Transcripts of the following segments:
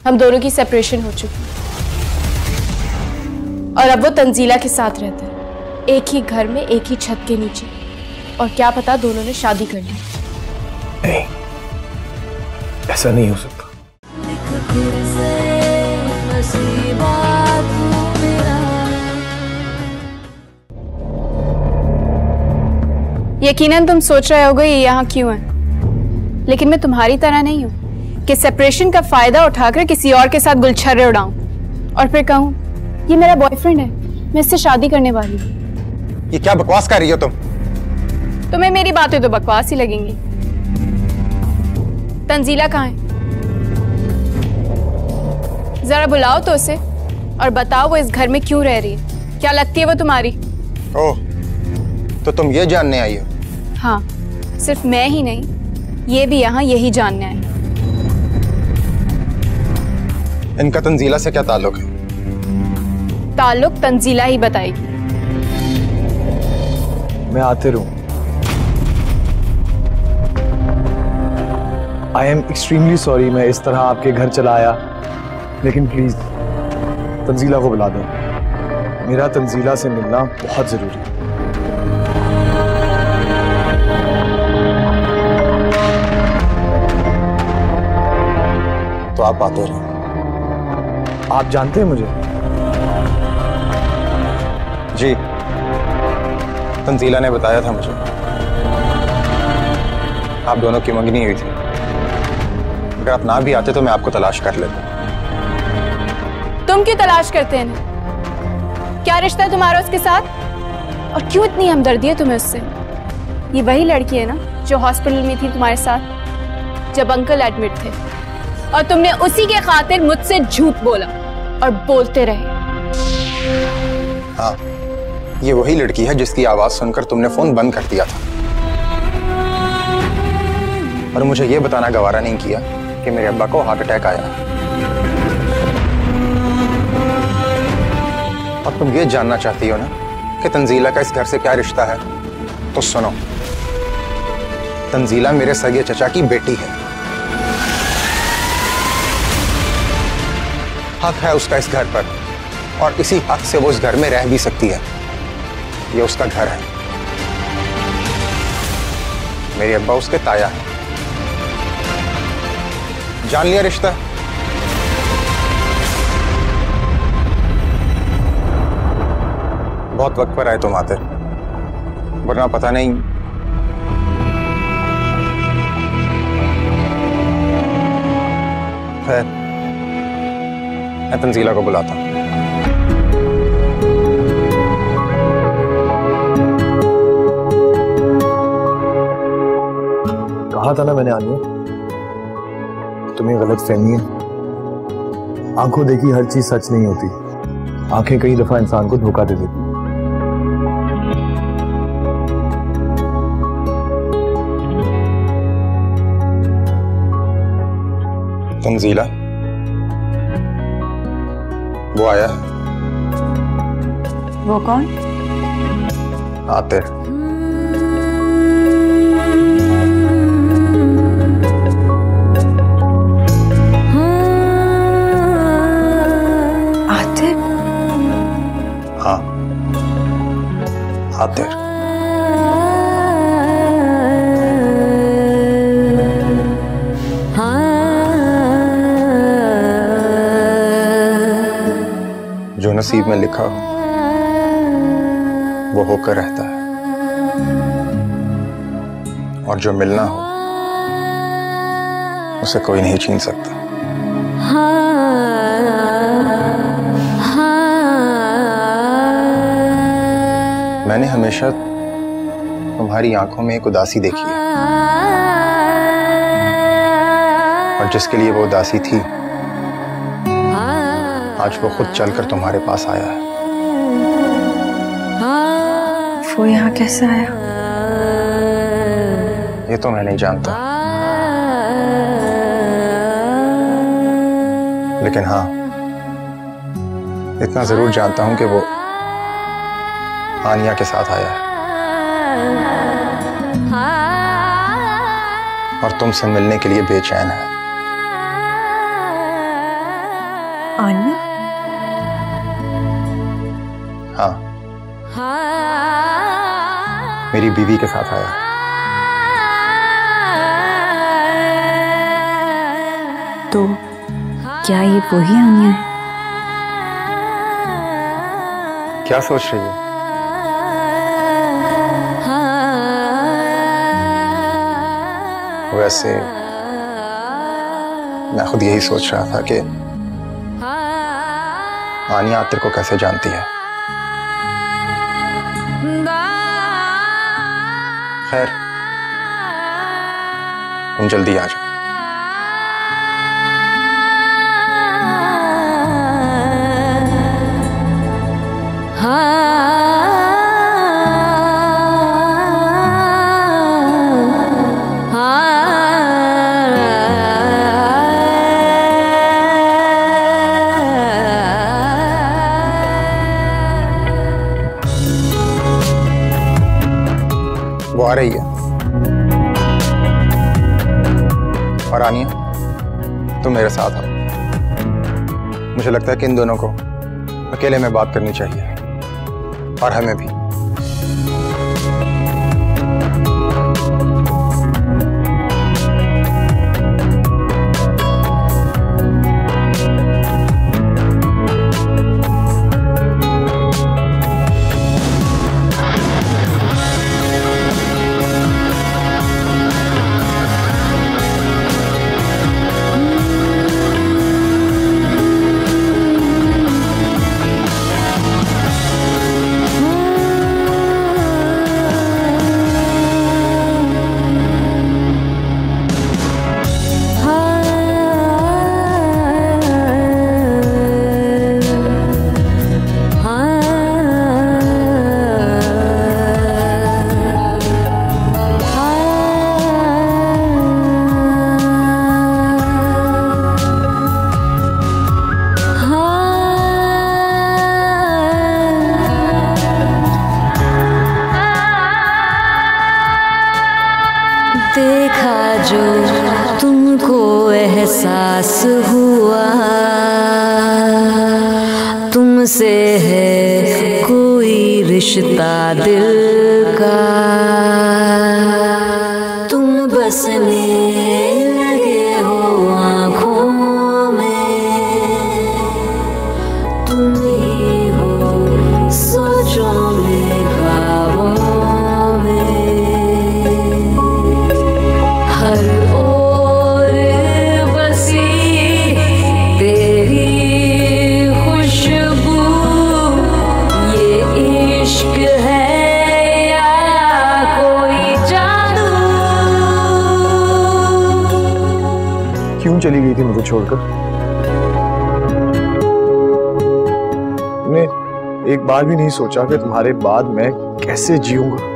हम दोनों की सेपरेशन हो चुकी और अब वो तंजीला के साथ रहते हैं, एक ही घर में, एक ही छत के नीचे। और क्या पता दोनों ने शादी कर ली। नहीं, ऐसा नहीं हो सकता। यकीनन तुम सोच रहे होगे ये यहाँ क्यों है, लेकिन मैं तुम्हारी तरह नहीं हूँ कि सेपरेशन का फायदा उठाकर किसी और के साथ गुलछर्रे उड़ाऊं और फिर कहूँ ये मेरा बॉयफ्रेंड है, मैं इससे शादी करने वाली हूँ। ये क्या बकवास कर रही हो तुम? तुम्हें मेरी बातें तो बकवास ही लगेंगी। तंजीला कहाँ है? जरा बुलाओ तो उसे और बताओ वो इस घर में क्यों रह रही है। क्या लगती है वो तुम्हारी? ओह, तो तुम ये जानने आई हो? हाँ, सिर्फ मैं ही नहीं, ये भी यहाँ यही जानने आए। इनका तंजीला से क्या ताल्लुक है? ताल्लुक तंजीला ही बताएगी। मैं आतिर हूं। आई एम एक्सट्रीमली सॉरी मैं इस तरह आपके घर चला आया, लेकिन प्लीज तंजीला को बुला दो। मेरा तंजीला से मिलना बहुत जरूरी है। तो आप आते रहे। आप जानते हैं मुझे? जी, तंजीला ने बताया था मुझे। आप दोनों की मंगनी हुई थी। अगर आप ना भी आते तो मैं आपको तलाश कर लेता। तुम क्यों तलाश करते हैं ना? क्या रिश्ता है तुम्हारा उसके साथ? और क्यों इतनी हमदर्दी है तुम्हें उससे? ये वही लड़की है ना जो हॉस्पिटल में थी तुम्हारे साथ जब अंकल एडमिट थे, और तुमने उसी के खातिर मुझसे झूठ बोला और बोलते रहे। हाँ, ये वही लड़की है जिसकी आवाज सुनकर तुमने फोन बंद कर दिया था और मुझे ये बताना गवारा नहीं किया कि मेरे अब्बा को हार्ट अटैक आया। और तुम ये जानना चाहती हो ना कि तंजीला का इस घर से क्या रिश्ता है? तो सुनो, तंजीला मेरे सगे चचा की बेटी है। हक है उसका इस घर पर, और इसी हक से वो इस घर में रह भी सकती है। ये उसका घर है। मेरे अब्बा उसके ताया है। जान लिया रिश्ता? बहुत वक्त पर आए तुम आते, वरना पता नहीं। खैर, मैं तंजीला को बुलाता हूं। कहा था ना मैंने आने, तुम्हें गलत फहमी है। आंखों देखी हर चीज सच नहीं होती। आंखें कई दफा इंसान को धोखा दे देती। तंजीला, वो आया है। वो कौन? आतिर। आतिर? हाँ, आतिर। जो नसीब में लिखा हो वो होकर रहता है, और जो मिलना हो उसे कोई नहीं छीन सकता। मैंने हमेशा तुम्हारी आंखों में एक उदासी देखी है, और जिसके लिए वो उदासी थी आज वो खुद चलकर तुम्हारे पास आया है। वो यहाँ कैसे आया? ये तो मैं नहीं जानता, लेकिन हाँ, इतना जरूर जानता हूं कि वो आनिया के साथ आया है और तुमसे मिलने के लिए बेचैन है। आनिया? हाँ, मेरी बीवी के साथ आया। तो क्या ये वही आनिया है? क्या सोच रही है? वैसे मैं खुद यही सोच रहा था कि आनिया तेरे को कैसे जानती है। खैर, तुम जल्दी आ जाओ। वो आ रही है। और आनिया, तुम मेरे साथ आओ। मुझे लगता है कि इन दोनों को अकेले में बात करनी चाहिए, और हमें भी। देखा जो तुमको एहसास हुआ, तुमसे है कोई रिश्ता दिल का, तुम बसने लगे हो आँखों में, तुम ही हो सोचों में ख्वाबों में, हर ओर बसी तेरी खुशबू, ये इश्क है या कोई जादू। क्यों चली गई थी मुझे छोड़कर? तुमने एक बार भी नहीं सोचा कि तुम्हारे बाद मैं कैसे जीऊंगा?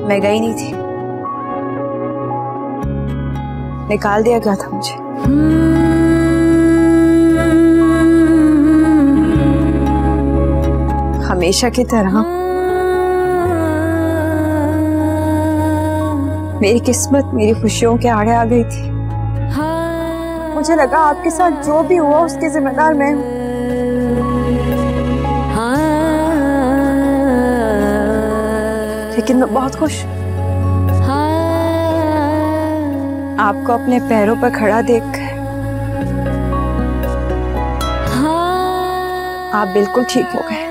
मैं गई नहीं थी, निकाल दिया गया था मुझे। हमेशा की तरह मेरी किस्मत मेरी खुशियों के आड़े आ गई थी। मुझे लगा आपके साथ जो भी हुआ उसकी जिम्मेदार मैं हूं। लेकिन मैं बहुत खुश हूं आपको अपने पैरों पर खड़ा देखकर। आप बिल्कुल ठीक हो गए।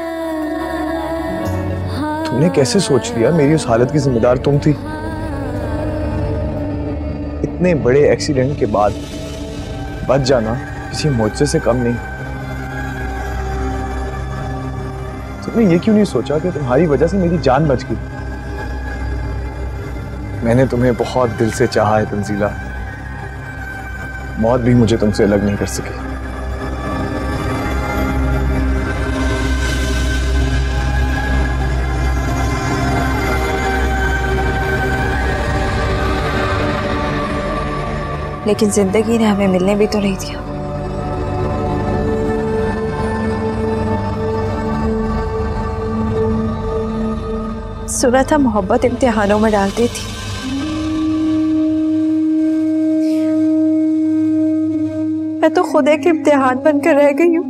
तुमने कैसे सोच लिया मेरी उस हालत की जिम्मेदार तुम थी? इतने बड़े एक्सीडेंट के बाद बच जाना किसी मुआवजे से कम नहीं। तुमने ये क्यों नहीं सोचा कि तुम्हारी वजह से मेरी जान बच गई? मैंने तुम्हें बहुत दिल से चाहा है तंजीला, मौत भी मुझे तुमसे अलग नहीं कर सकी। लेकिन जिंदगी ने हमें मिलने भी तो नहीं दिया। सुना था मोहब्बत इम्तिहानों में डालती थी। मैं तो खुद एक इम्तिहान बनकर रह गई हूँ।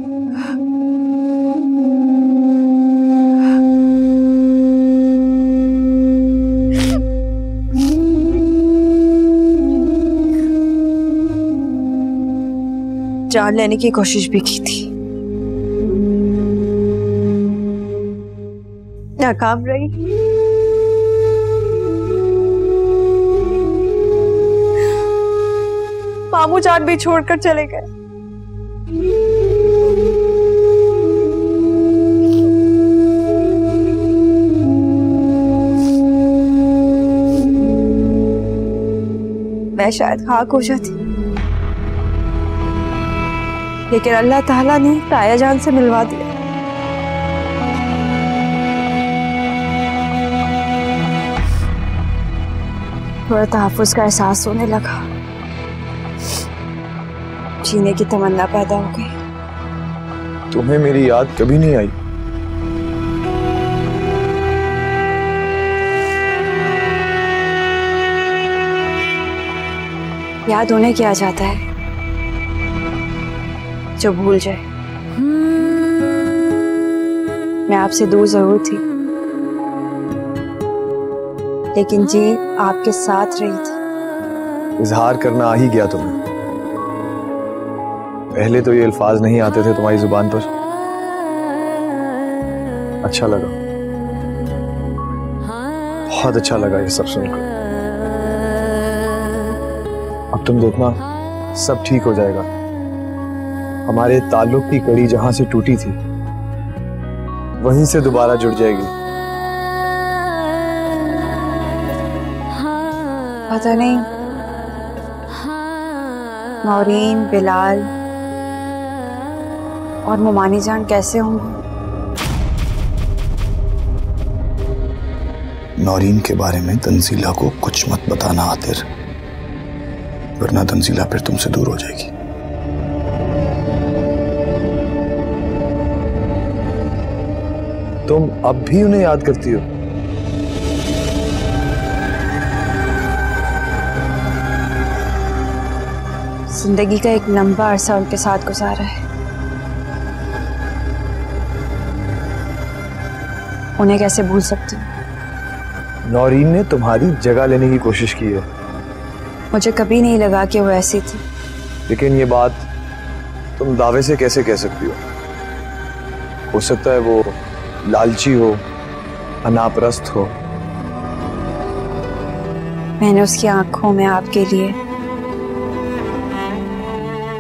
जान लेने की कोशिश भी की थी, नाकाम रही। मामू जान भी छोड़कर चले गए। मैं शायद खाक हो जाती, लेकिन अल्लाह ताला ने ताया जान से मिलवा दिया। थोड़ा तहफ्फुज़ का एहसास होने लगा, जीने की तमन्ना पैदा हो गई। तुम्हें मेरी याद कभी नहीं आई? याद उन्हें क्या जाता है जो भूल जाए। मैं आपसे दूर जरूर थी, लेकिन जी आपके साथ रही थी। इजहार करना आ ही गया तुम्हें। पहले तो ये अल्फाज नहीं आते थे तुम्हारी जुबान पर। अच्छा लगा, बहुत अच्छा लगा ये सब सुनकर। अब तुम देखना, सब ठीक हो जाएगा। हमारे ताल्लुक की कड़ी जहां से टूटी थी वहीं से दोबारा जुड़ जाएगी। पता नहीं नौरीन, बिलाल और मोमानी जान कैसे होंगे। नौरीन के बारे में तंजीला को कुछ मत बताना आतिर, वरना तंजीला फिर तुमसे दूर हो जाएगी। तुम अब भी उन्हें याद करती हो? जिंदगी का एक लंबा अरसा उनके साथ गुजारा है, उन्हें कैसे भूल सकती हूँ। नौरीन ने तुम्हारी जगह लेने की कोशिश की है। मुझे कभी नहीं लगा कि वो ऐसी थी। लेकिन ये बात तुम दावे से कैसे कह सकती हो? हो सकता है वो लालची हो, अनापरस्त हो। मैंने उसकी आंखों में आपके लिए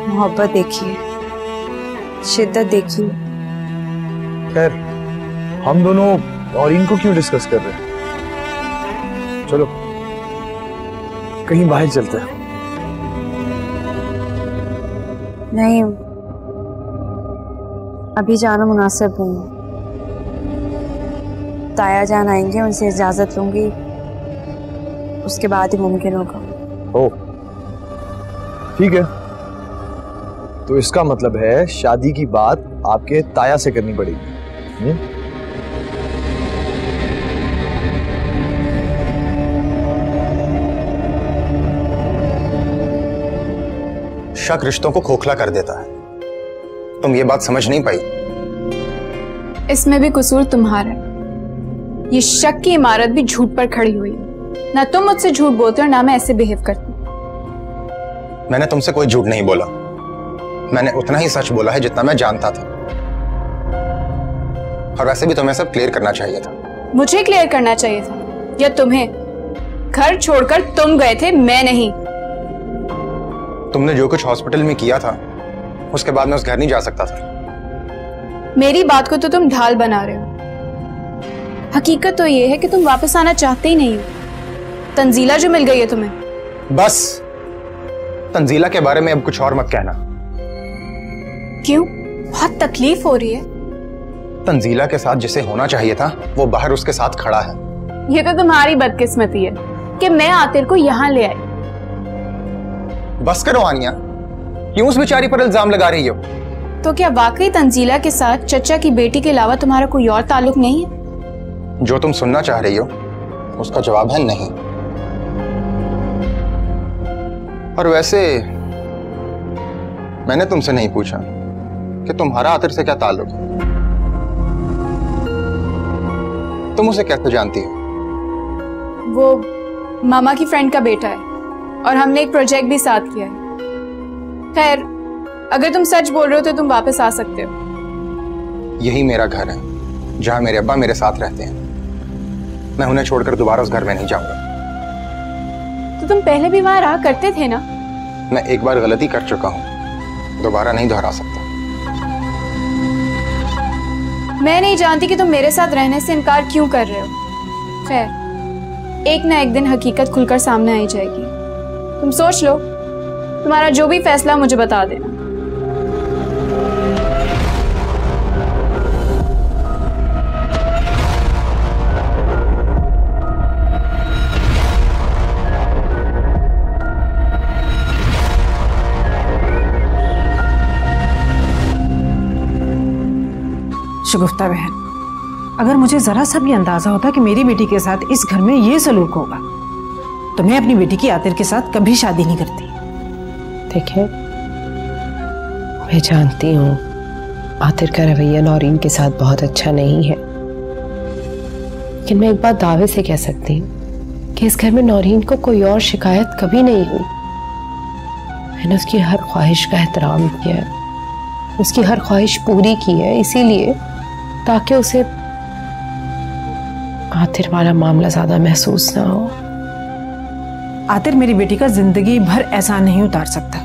मोहब्बत देखी है, शिद्दत देखी है। खैर, हम दोनों नौरीन को क्यों डिस्कस कर रहे हैं? चलो कहीं बाहर चलते हैं। नहीं, अभी जाना मुनासिब नहीं। ताया जान आएंगे, उनसे इजाजत लूंगी, उसके बाद ही मुमकिन होगा। ओह, ठीक है। तो इसका मतलब है शादी की बात आपके ताया से करनी पड़ेगी। शक रिश्तों को खोखला कर देता है। तुम ये बात समझ नहीं पाई। इसमें भी कसूर तुम्हारा है। ये शक की इमारत भी झूठ पर खड़ी हुई है। ना तुम मुझसे झूठ बोलते हो, ना मैं ऐसे बिहेव करती हूँ। मैंने तुमसे कोई झूठ नहीं बोला। मैंने उतना ही सच बोला है जितना मैं जानता था। और वैसे भी तुम्हें सब क्लियर करना चाहिए था। मुझे क्लियर करना चाहिए था या तुम्हें? घर छोड़कर तुम गए थे, मैं नहीं। तुमने जो कुछ हॉस्पिटल में किया था उसके बाद मैं उस घर नहीं जा सकता था। मेरी बात को तो तुम ढाल बना रहे हो। हकीकत तो ये है कि तुम वापस आना चाहते ही नहीं हो। तंजीला जो मिल गई है तुम्हें। बस तंजीला के बारे में अब कुछ और मत कहना। क्यों? बहुत तकलीफ हो रही है? तंजीला के साथ जिसे होना चाहिए था वो बाहर उसके साथ खड़ा है। ये तो तुम्हारी बदकिस्मती है कि मैं आतिर को यहाँ ले आई। बस करो आनिया, क्यों उस बेचारी पर इल्जाम लगा रही हो? तो क्या वाकई तंजीला के साथ चचा की बेटी के अलावा तुम्हारा कोई और ताल्लुक नहीं है? जो तुम सुनना चाह रही हो उसका जवाब है नहीं। और वैसे मैंने तुमसे नहीं पूछा कि तुम्हारा आतिर से क्या ताल्लुक है। तुम उसे कैसे जानती हो? वो मामा की फ्रेंड का बेटा है और हमने एक प्रोजेक्ट भी साथ किया है। खैर, अगर तुम सच बोल रहे हो तो तुम वापस आ सकते हो। यही मेरा घर है जहां मेरे अब्बा मेरे साथ रहते हैं। मैं उन्हें छोड़कर दोबारा उस घर में नहीं जाऊंगा। तो तुम पहले भी वहां रहा करते थे ना? मैं एक बार गलती कर चुका हूं, दोबारा नहीं दोहरा सकता। मैं नहीं जानती कि तुम मेरे साथ रहने से इनकार क्यों कर रहे हो। खैर, एक ना एक दिन हकीकत खुलकर सामने आई जाएगी। तुम सोच लो, तुम्हारा जो भी फैसला मुझे बता देना। शगुफ्ता बहन, अगर मुझे जरा सा भी अंदाजा होता कि मेरी बेटी के साथ इस घर में ये सलूक होगा तो मैं अपनी बेटी की आतिर के साथ कभी शादी नहीं करती। देखिए, मैं जानती हूँ आतिर का रवैया नौरीन के साथ बहुत अच्छा नहीं है, लेकिन मैं एक बात दावे से कह सकती हूँ कि इस घर में नौरीन को कोई और शिकायत कभी नहीं हुई। मैंने उसकी हर ख्वाहिश का एहतराम किया है, उसकी हर ख्वाहिश पूरी की है, इसीलिए ताकि उसे आतिर वाला मामला ज्यादा महसूस ना हो। आतिर मेरी बेटी का जिंदगी भर एहसान नहीं उतार सकता।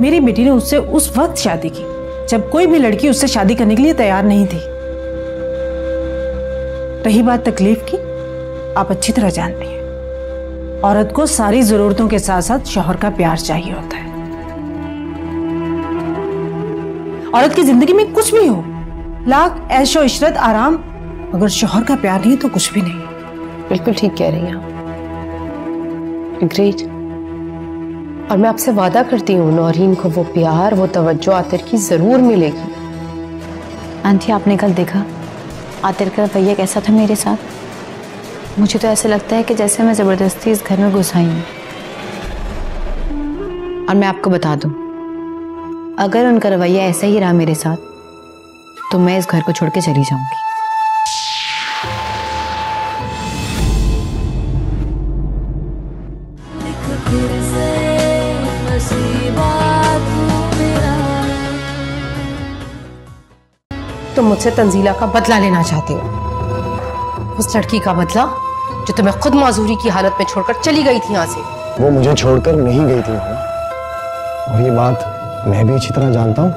मेरी बेटी ने उससे उस वक्त शादी की जब कोई भी लड़की उससे शादी करने के लिए तैयार नहीं थी। रही बात तकलीफ की, आप अच्छी तरह जानती हैं, औरत को सारी जरूरतों के साथ साथ शौहर का प्यार चाहिए होता है। औरत की जिंदगी में कुछ भी हो, लाख ऐशो इशरत आराम, अगर शौहर का प्यार नहीं तो कुछ भी नहीं। बिल्कुल ठीक कह रही हैं आप। ग्रेट। और मैं आपसे वादा करती हूँ नौरीन को वो प्यार, वो तवज्जो आतिर की जरूर मिलेगी। आंटी, आपने कल देखा आतिर का रवैया कैसा था मेरे साथ? मुझे तो ऐसे लगता है कि जैसे मैं जबरदस्ती इस घर में घुस आई हूँ। और मैं आपको बता दूं, अगर उनका रवैया ऐसा ही रहा मेरे साथ तो मैं इस घर को छोड़ के चली जाऊंगी। तुम मुझसे तंजीला का बदला लेना चाहते हो, उस लड़की का बदला जो तुम्हें खुद माजूरी की हालत में छोड़कर चली गई थी यहाँ से। वो मुझे छोड़कर नहीं गई थी मामा, और ये बात मैं भी अच्छी तरह जानता हूँ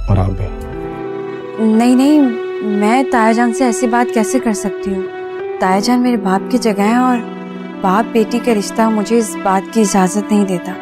और आप भी। नहीं नहीं, मैं तायाजान से ऐसी बात कैसे कर सकती हूँ? तायाजान मेरे बाप की जगह है और बाप बेटी का रिश्ता मुझे इस बात की इजाजत नहीं देता।